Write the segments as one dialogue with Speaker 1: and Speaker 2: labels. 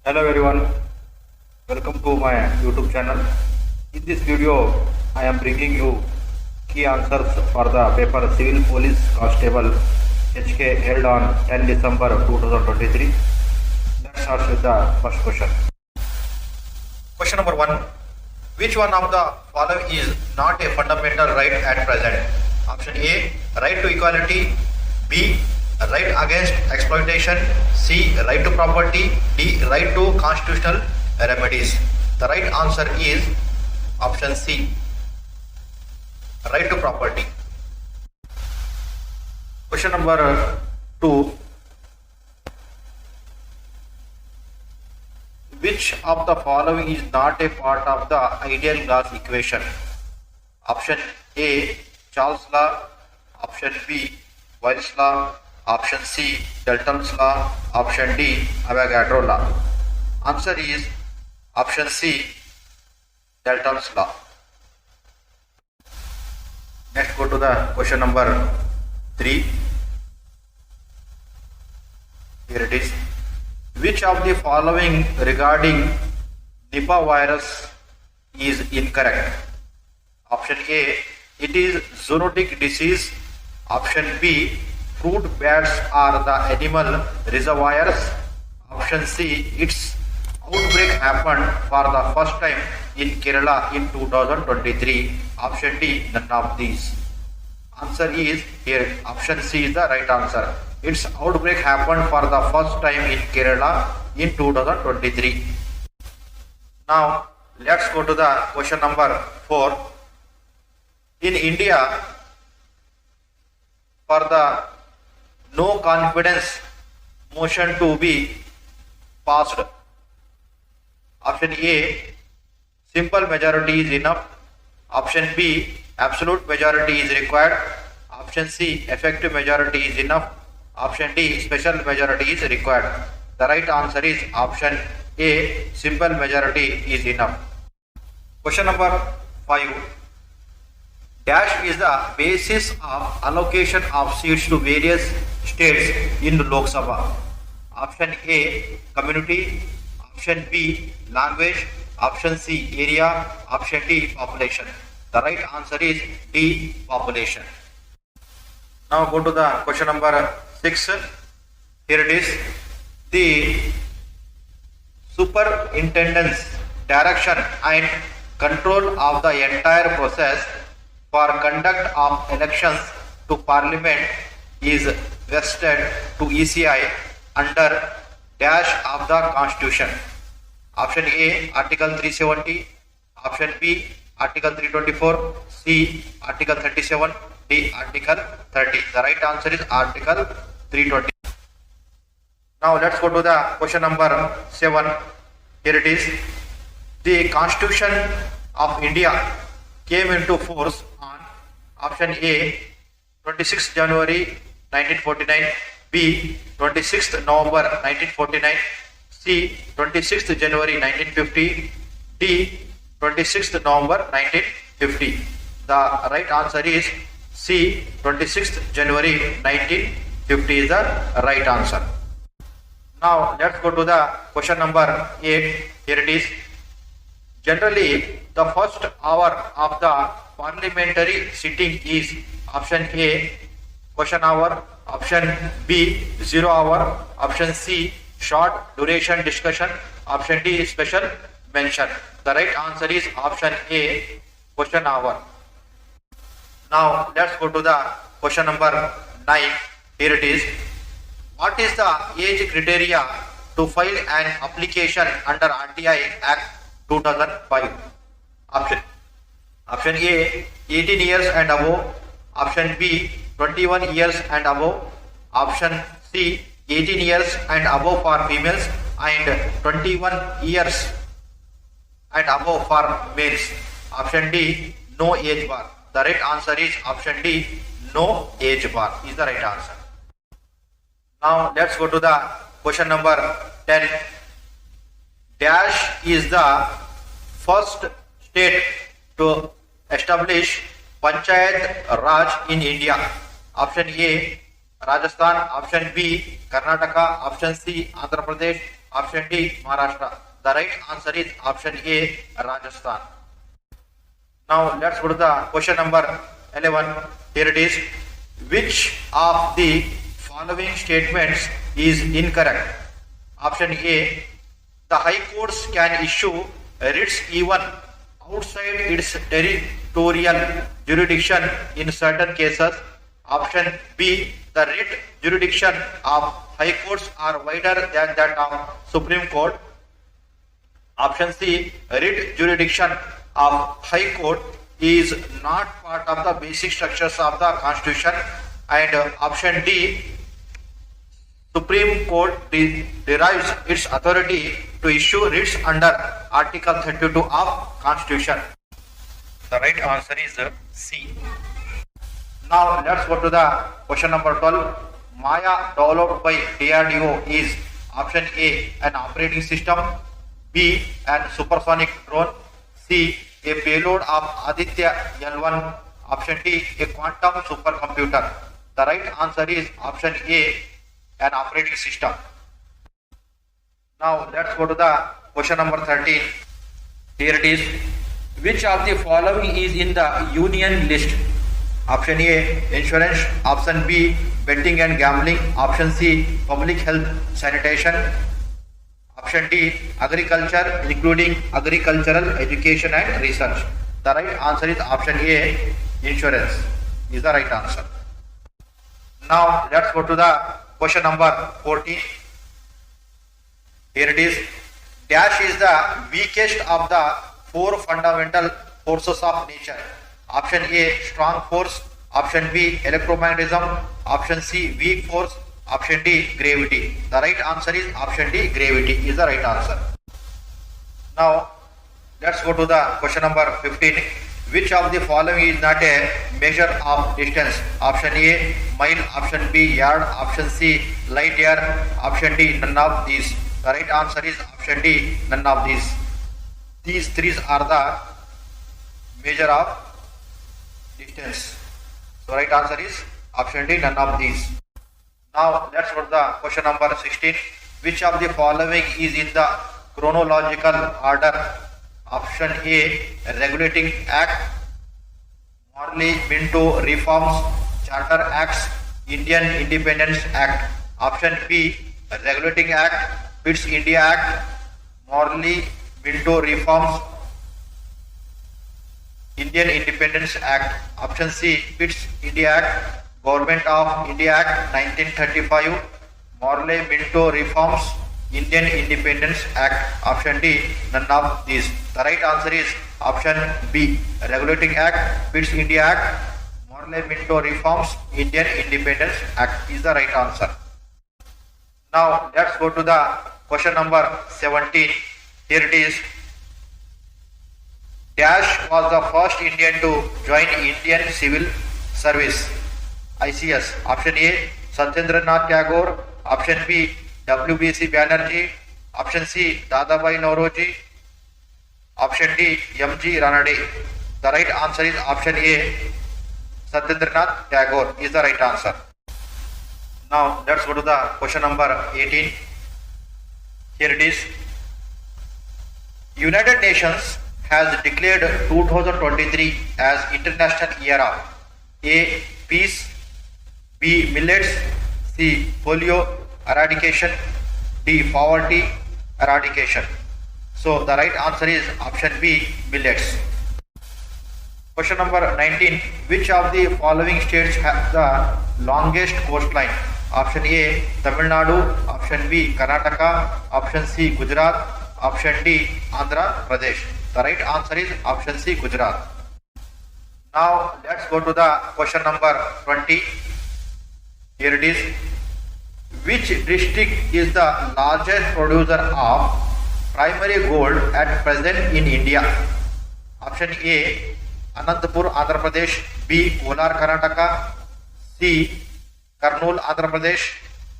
Speaker 1: Hello everyone, welcome to my YouTube channel. In this video, I am bringing you key answers for the paper Civil Police Constable HK held on 10 December 2023. Let's start with the first question. Question number 1. Which one of the following is not a fundamental right at present? Option A, right to equality. B, right against exploitation. C, right to property. D, right to constitutional remedies. The right answer is option C, right to property. Question number 2. Which of the following is not a part of the ideal gas equation? Option A, Charles law. Option B, Wiles law. Option C, Dalton's law. Option D, Avogadro law. Answer is option C, Dalton's law. Next, go to the question number 3. Here it is. Which of the following regarding Nipah virus is incorrect? Option A, it is zoonotic disease. Option B, fruit bats are the animal reservoirs. Option C, its outbreak happened for the first time in Kerala in 2023. Option D, none of these. Answer is here, option C is the right answer. Its outbreak happened for the first time in Kerala in 2023. Now, let's go to the question number 4. In India, for the no confidence motion to be passed, option A, simple majority is enough. Option B, absolute majority is required. Option C, effective majority is enough. Option D, special majority is required. The right answer is option A, simple majority is enough. Question number 5. Dash is the basis of allocation of seats to various states in Lok Sabha. Option A, community. Option B, language. Option C, area. Option D, population. The right answer is D, population. Now go to the question number 6. Here it is. The superintendent's direction and control of the entire process for conduct of elections to parliament is vested to ECI under dash of the constitution. Option A, Article 370. Option B, Article 324. C, Article 37. D, Article 30. The right answer is Article 320. Now let's go to the question number 7. Here it is. The Constitution of India came into force on option A, 26th January 1949. B, 26th November 1949. C, 26th January 1950. D, 26th November 1950. The right answer is C, 26th January 1950 is the right answer. Now let's go to the question number 8. Here it is. Generally, the first hour of the parliamentary sitting is option A, question hour. Option B, 0 hour. Option C, short duration discussion. Option D, special mention. The right answer is option A, question hour. Now let's go to the question number 9. Here it is. What is the age criteria to file an application under RTI Act 2005? Option A, 18 years and above. Option B, 21 years and above. Option C, 18 years and above for females and 21 years and above for males. Option D, no age bar. The right answer is option D, no age bar is the right answer. Now let's go to the question number 10. Dash is the first state to establish Panchayat Raj in India. Option A, Rajasthan. Option B, Karnataka. Option C, Andhra Pradesh. Option D, Maharashtra. The right answer is option A, Rajasthan. Now let's go to the question number 11. Here it is. Which of the following statements is incorrect? Option A, the High Courts can issue writs even outside its territorial jurisdiction in certain cases. Option B, the writ jurisdiction of High Courts are wider than that of Supreme Court. Option C, writ jurisdiction of High Court is not part of the basic structures of the Constitution. And option D, Supreme Court derives its authority to issue writs under Article 32 of Constitution. The right answer is C. Now let's go to the question number 12. Maya developed by DRDO is option A, an operating system, B, an supersonic drone, C, a payload of Aditya L1, option D, a quantum supercomputer. The right answer is option A, an operating system. Now let's go to the question number 13. Here it is. Which of the following is in the union list? Option A, insurance. Option B, betting and gambling. Option C, public health sanitation. Option D, agriculture, including agricultural education and research. The right answer is option A, insurance is the right answer. Now let's go to the question number 14. Here it is. Dash is the weakest of the four fundamental forces of nature. Option A, strong force. Option B, electromagnetism. Option C, weak force. Option D, gravity. The right answer is option D, gravity is the right answer. Now let's go to the question number 15. Which of the following is not a measure of distance? Option A, mile. Option B, yard. Option C, light year. Option D, none of these. The right answer is option D, none of these. These three are the measure of distance. So right answer is option D, none of these. Now let's go to the question number 16. Which of the following is in the chronological order? Option A, Regulating Act, Morley-Minto Reforms, Charter Acts, Indian Independence Act. Option B, Regulating Act, Pitt's India Act, Morley-Minto Reforms, Indian Independence Act. Option C, Pitt's India Act, Government of India Act 1935, Morley-Minto Reforms, Indian Independence Act. Option D, none of these. The right answer is option B, Regulating Act, Pitt's India Act, Morley-Minto Reforms, Indian Independence Act is the right answer. Now let's go to the question number 17. Here it is. Dash was the first Indian to join Indian Civil Service, ICS. Option A, Satyendranath Tagore. Option B, WBC Banerjee. Option C, Dadabhai Naoroji. Option D, MG Ranade. The right answer is option A, Satyendranath Tagore is the right answer. Now let's go to the question number 18. Here it is. United Nations has declared 2023 as International Year of A, Peace, B, Millets, C, Polio Eradication, D, Poverty Eradication. So the right answer is option B, Millets. Question number 19. Which of the following states have the longest coastline? Option A, Tamil Nadu. Option B, Karnataka. Option C, Gujarat. Option D, Andhra Pradesh. The right answer is option C, Gujarat. Now let's go to the question number 20. Here it is. Which district is the largest producer of primary gold at present in India? Option A, Anantapur, Andhra Pradesh. B, Kolar, Karnataka. C, Kurnool, Andhra Pradesh.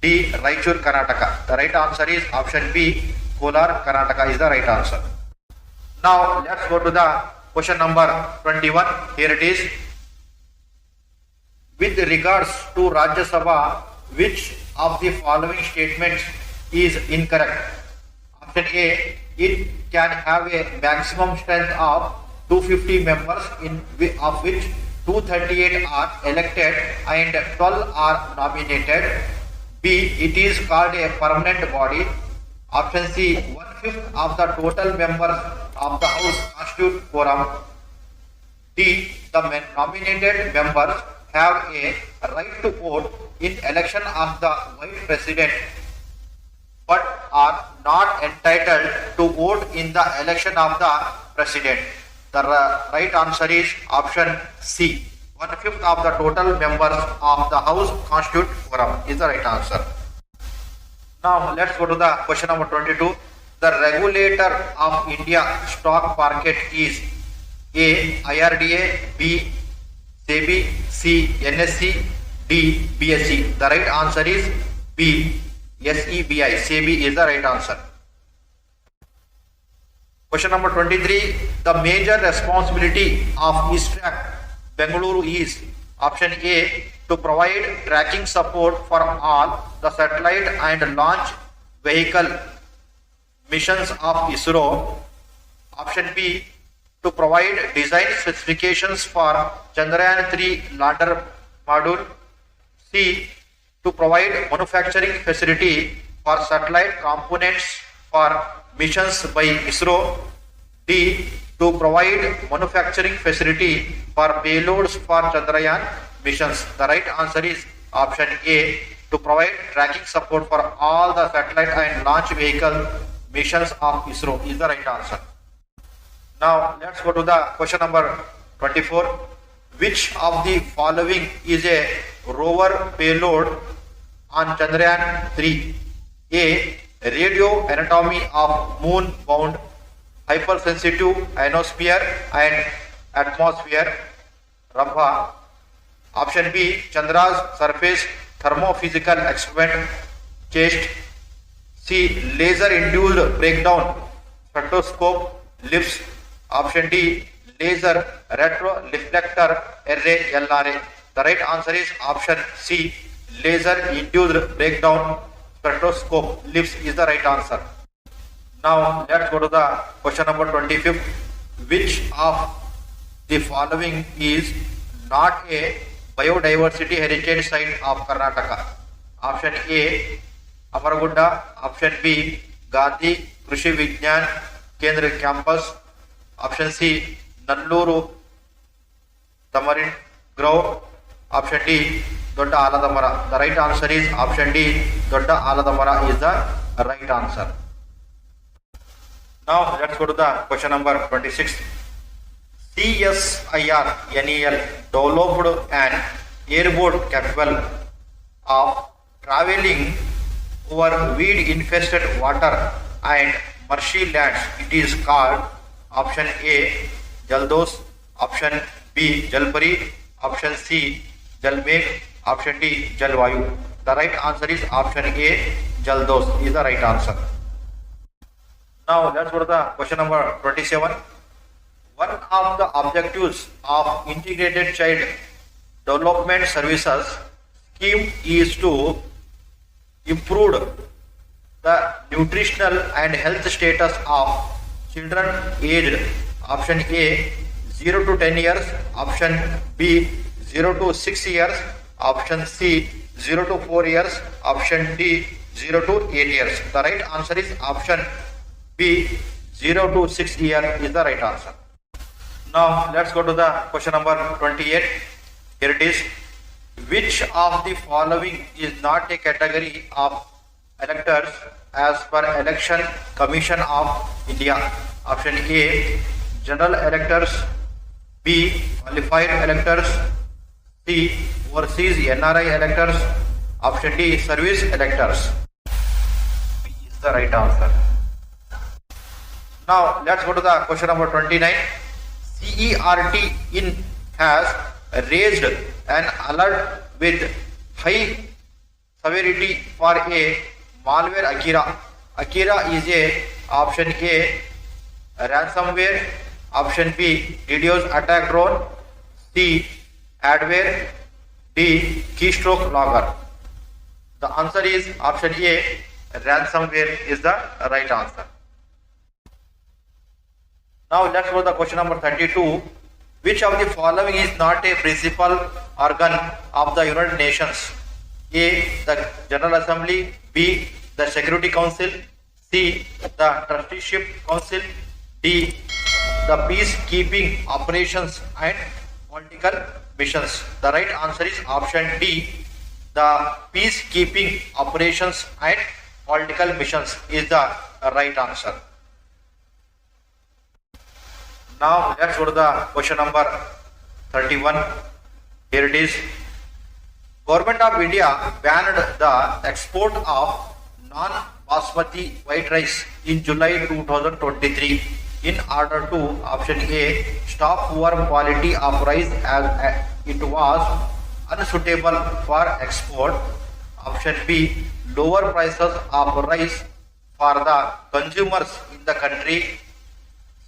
Speaker 1: D, Raichur, Karnataka. The right answer is option B, Kolar, Karnataka is the right answer. Now let's go to the question number 21. Here it is. With regards to Rajya Sabha Which of the following statements is incorrect? Option A, it can have a maximum strength of 250 members, of which 238 are elected and 12 are nominated. B, it is called a permanent body. Option C, 1/5 of the total members of the House constitute quorum. D, the nominated members have a right to vote in election of the Vice President but are not entitled to vote in the election of the President. The right answer is option C. 1/5 of the total members of the House constitute quorum is the right answer. Now let's go to the question number 22. The regulator of India stock market is A, IRDA, B, SEBI, C, NSE, D, BSE. The right answer is B, SEBI. SEBI is the right answer. Question number 23. The major responsibility of ISTRAC Bengaluru is option A, to provide tracking support for all the satellite and launch vehicle missions of ISRO. Option B, to provide design specifications for Chandrayaan-3 lander module. C, to provide manufacturing facility for satellite components for missions by ISRO. D, to provide manufacturing facility for payloads for Chandrayaan missions. The right answer is option A, to provide tracking support for all the satellite and launch vehicle missions of ISRO is the right answer. Now let's go to the question number 24. Which of the following is a rover payload on Chandrayaan-3? A, radio anatomy of moon-bound hypersensitive ionosphere and atmosphere (RAMPA). Option B, Chandra's surface thermophysical experiment (CHEST). C, laser induced breakdown spectroscope (LIBS). Option D, laser retroreflector array (LRA). The right answer is option C, laser induced breakdown spectroscope (LIBS) is the right answer. Now let's go to the question number 25. Which of the following is not a biodiversity heritage site of Karnataka? Option A, Amaragunda. Option B, Gandhi Krishi Vigyan Kendra campus. Option C, Nalluru Tamarind Grove. Option D, Dodda Aladamara. The right answer is option D, Dodda Aladamara is the right answer. Now let's go to the question number 26. CSIR NEL developed an airboat capable of traveling over weed infested water and marshy lands. It is called option A, Jaldos. Option B, Jalpari. Option C, Jalmegh. Option D, Jalvayu. The right answer is option A, Jaldos is the right answer. Now let's go to the question number 27. One of the objectives of Integrated Child Development Services scheme is to improve the nutritional and health status of children aged option A 0 to 10 years, option B 0 to 6 years, option C 0 to 4 years, option D 0 to 8 years. The right answer is option B 0 to 6 years is the right answer. Now let's go to the question number 28. Here it is. Which of the following is not a category of electors as per Election Commission of India? Option A, general electors. B, qualified electors. C, overseas NRI electors. Option D, service electors. B is the right answer. Now let's go to the question number 29. CERT in has raised an alert with high severity for a malware Akira. Akira is a option A, ransomware. Option B, DDoS attack drone. C, adware. D, keystroke logger. The answer is option A, ransomware is the right answer. Now let's go to the question number 32. Which of the following is not a principal organ of the United Nations? A, the General Assembly. B, the Security Council. C, the Trusteeship Council. D, the peacekeeping operations and political missions. The right answer is option D, the peacekeeping operations and political missions is the right answer. Now let's go to the question number 31. Here it is. Government of India banned the export of non-basmati white rice in July 2023 in order to option A, stop poor quality of rice as it was unsuitable for export. Option B, lower prices of rice for the consumers in the country.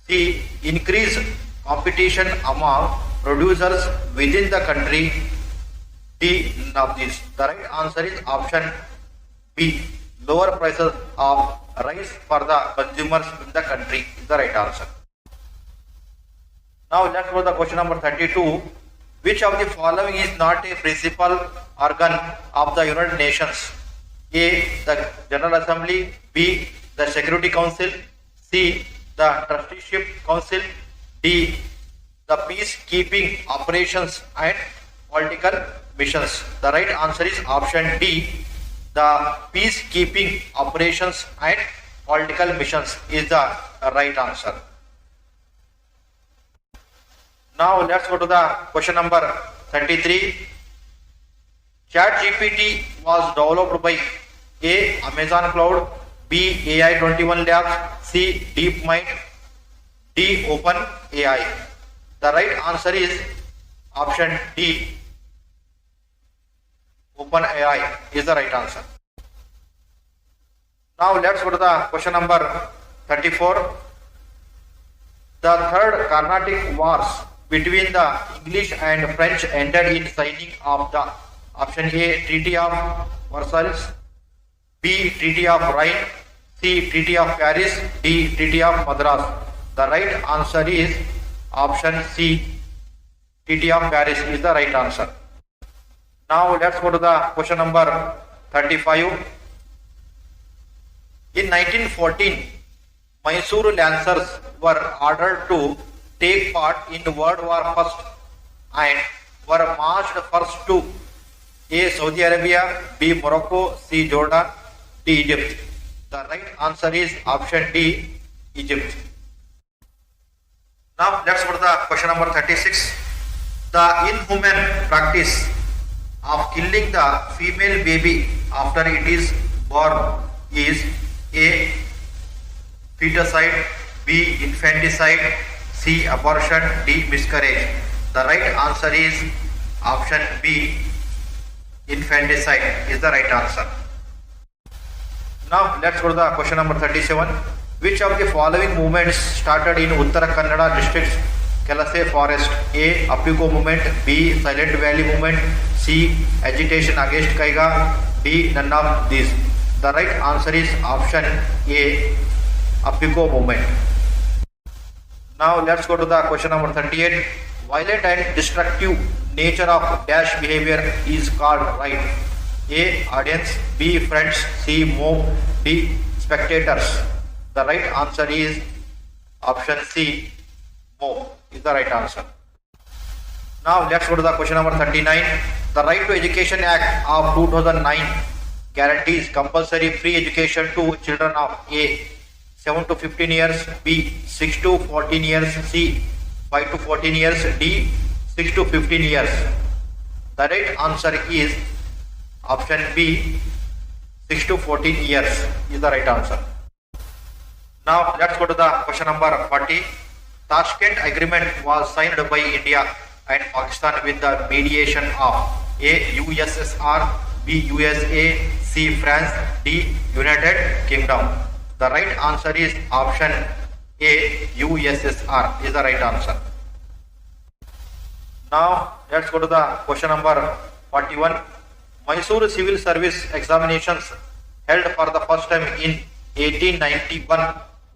Speaker 1: C, increase competition among producers within the country. D, none of these. The right answer is option B, lower prices of rice for the consumers in the country is the right answer. Now let's go to the question number 32. Which of the following is not a principal organ of the United Nations? A, the General Assembly. B, the Security Council. C, the Trusteeship Council. D, the peacekeeping operations and political missions. The right answer is option D, the peacekeeping operations and political missions is the right answer. Now let's go to the question number 33. ChatGPT was developed by A, Amazon Cloud. B, AI21 Labs. C, DeepMind. D, OpenAI. The right answer is option D, OpenAI is the right answer. Now let's go to the question number 34. The third Carnatic Wars between the English and French ended in signing of the option A, Treaty of Versailles. B, Treaty of Rhine. C, Treaty of Paris. D, Treaty of Madras. The right answer is option C, Treaty of Paris is the right answer. Now let's go to the question number 35. In 1914, Mysore Lancers were ordered to take part in World War I and were marched first to A, Saudi Arabia. B, Morocco. C, Jordan. D, Egypt. The right answer is option D, Egypt. Now let's go to the question number 36. The inhuman practice of killing the female baby after it is born is A, feticide. B, infanticide. C, abortion. D, miscarriage. The right answer is option B, infanticide is the right answer. Now let's go to the question number 37. Which of the following movements started in Uttara Kannada district's Kelase forest? A, Appico movement. B, Silent Valley movement. C, agitation against Kaiga. D, none of these. The right answer is option A, Appico movement. Now let's go to the question number 38. Violent and destructive nature of dash behavior is called right. A, audience. B, friends. C, mob. D, spectators. The right answer is option C, mob is the right answer. Now let's go to the question number 39. The Right to Education Act of 2009 guarantees compulsory free education to children of A, 7 to 15 years. B, 6 to 14 years. C, 5 to 14 years. D, 6 to 15 years. The right answer is option B, 6 to 14 years is the right answer. Now let's go to the question number 40. Tashkent Agreement was signed by India and Pakistan with the mediation of A, USSR. B, USA. C, France. D, United Kingdom. The right answer is option A, USSR is the right answer. Now let's go to the question number 41. Mysore Civil Service examinations held for the first time in 1891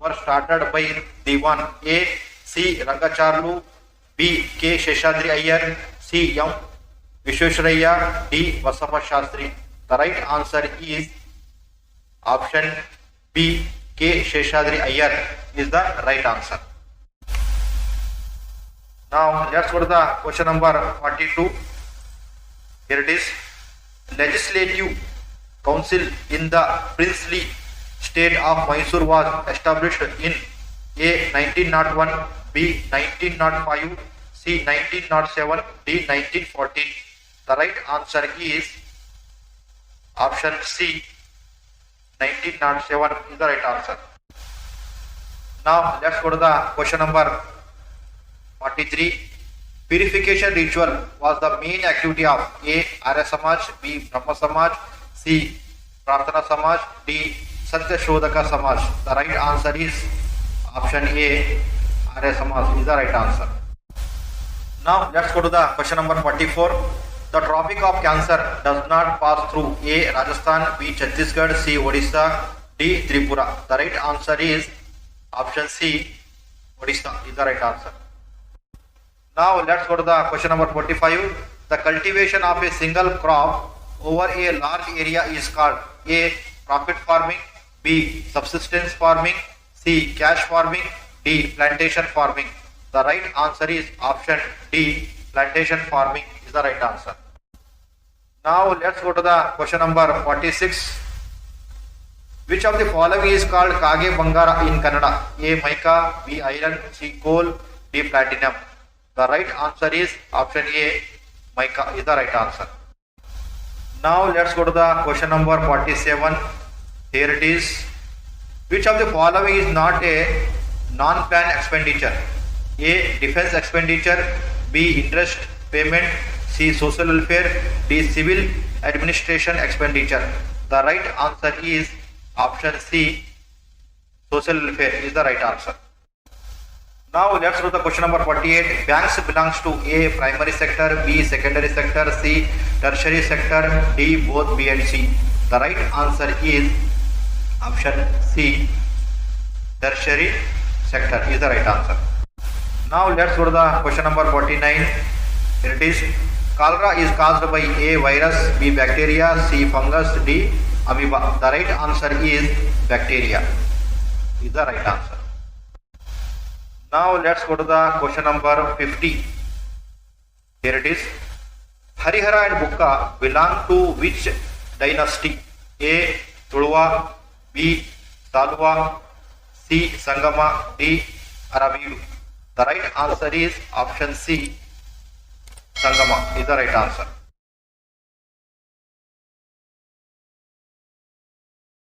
Speaker 1: were started by Diwan A. C. Rangacharlu, B. K. Sheshadri Iyer, C. M. Vishwesvaraya, D. Vasappa Shastri. The right answer is option B. K. Sheshadri Iyer is the right answer. Now let's go to the question number 42. Here it is. Legislative Council in the princely state of Mysore was established in A. 1901, B. 1905, C. 1907, D. 1914. The right answer is option C. 1907 is the right answer. Now let's go to the question number 43. Purification ritual was the main activity of A. Arya Samaj, B. Brahma Samaj, C. Prarthana Samaj, D. Satya Shodhaka Samaj. The right answer is option A. Arya Samaj is the right answer. Now let's go to the question number 44. The Tropic of Cancer does not pass through A. Rajasthan, B. Chhattisgarh, C. Odisha, D. Tripura. The right answer is option C. Odisha is the right answer. Now let's go to the question number 45. The cultivation of a single crop over a large area is called A. Profit farming, B. Subsistence farming, C. Cash farming, D. Plantation farming. The right answer is option D. Plantation farming is the right answer. Now let's go to the question number 46. Which of the following is called Kage Bangara in Kannada? A. Mica, B. Iron, C. Coal, D. Platinum. The right answer is option A. Mica is the right answer. Now let's go to the question number 47. Here it is. Which of the following is not a non-plan expenditure? A. Defense expenditure, B. Interest payment, C. Social welfare, D. Civil administration expenditure. The right answer is option C. Social welfare is the right answer. Now let's go to the question number 48. Banks belongs to A. Primary sector, B. Secondary sector, C. Tertiary sector, D. Both B and C. The right answer is option C. Tertiary sector is the right answer. Now let's go to the question number 49. Here it is. Cholera is caused by A. Virus, B. Bacteria, C. Fungus, D. Amoeba. The right answer is bacteria is the right answer. Now let's go to the question number 50. Here it is. Harihara and Bukka belong to which dynasty? A. Tuluva, B. Saluva, C. Sangama, D. Arabidu. The right answer is option C. Sangama is the right answer.